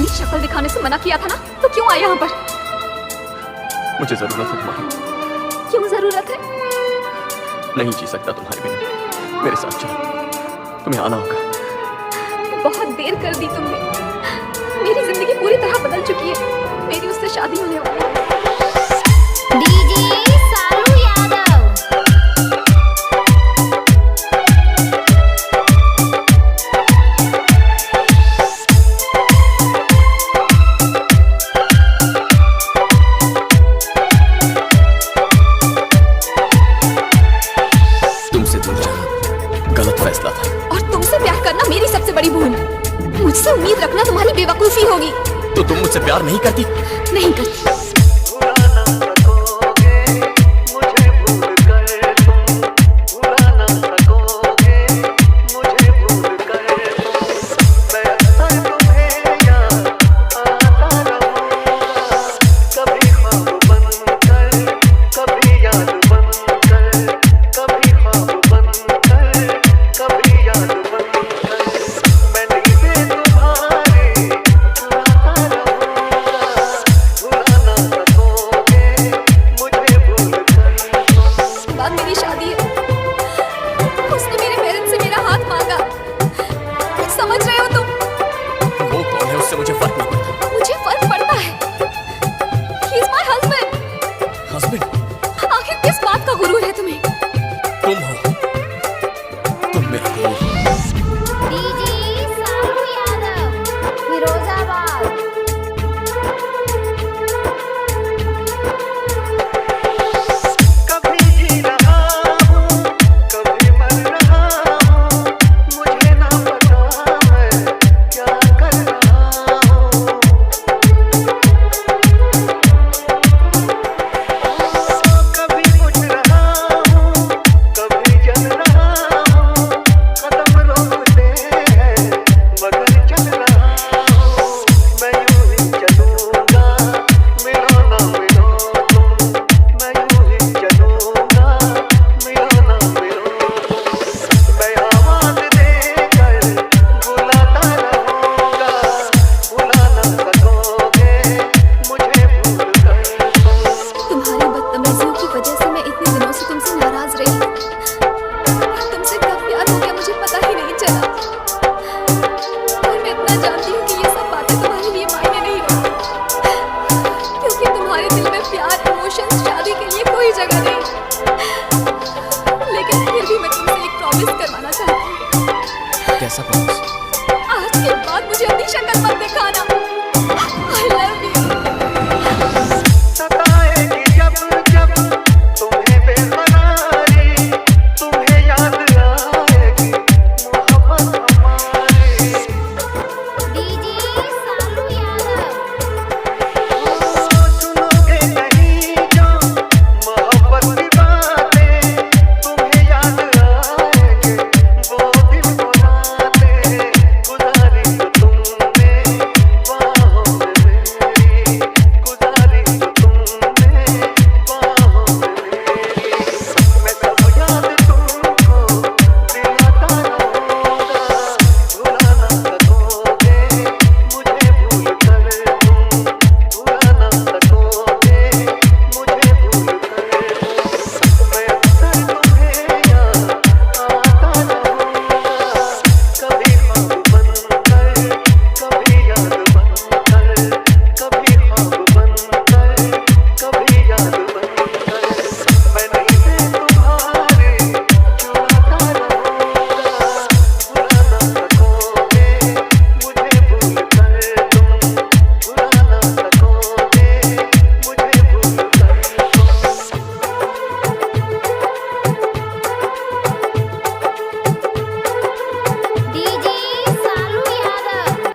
शक्ल दिखाने से मना किया था ना, तो क्यों आए यहाँ पर? मुझे जरूरत है तुम्हारी। क्यों जरूरत है? नहीं जी सकता तुम्हारे बिना। मेरे साथ चलो, तुम्हें आना होगा। बहुत देर कर दी तुमने। मेरी जिंदगी पूरी तरह बदल चुकी है। मेरी उससे शादी होने वाली है। डीजे सालू यादव। तुमसे दूर जाना गलत फैसला था। और तुमसे प्यार करना मेरी सबसे बड़ी भूल। मुझसे उम्मीद रखना तुम्हारी बेवकूफी होगी। तो तुम मुझसे प्यार नहीं करती? नहीं करती। मुझे फर्क नहीं पड़ता। मुझे फर्क पड़ता है। He is my husband. Husband? आखिर किस बात का गुरूर है तुम्हें? तुम हो। तुम मेरा गुरूर हो। डीजे सालू यादव, फिरोजाबाद। कभी जी रहा हूँ, कभी मर रहा हूँ, मुझे ना पता मैं क्या कर रहा हूँ। कभी उठ रहा हूँ, कभी जल रहा हूँ, कदम रोकते हैं मगर चल रहा हूँ। मैं यूं ही चलूंगा, मिलो ना मिलो तुम। मैं यूं ही चलूंगा, मिलो ना मिलो तुम। मैं आवाज देकर बुलाता रहूंगा, बुला ना सकोगे मुझे भूल कर तुम। तुम्हारी बदतमीजियों की वजह से मैं इतने दिनों से तुमसे नाराज रही। तुमसे कब प्यार हो गया मुझे पता ही नहीं चला। और मैं इतना जानती हूँ कि ये सब बातें तुम्हारे लिए मायने नहीं रखती, क्योंकि तुम्हारे दिल में प्यार, इमोशंस, शादी के लिए कोई जगह नहीं। लेकिन फिर भी मैं तुमसे एक प्रॉमिस करवाना चाहती हूँ। कैसा प्रॉमिस? आज के बाद मुझे अपनी शक्ल मत दिखाना।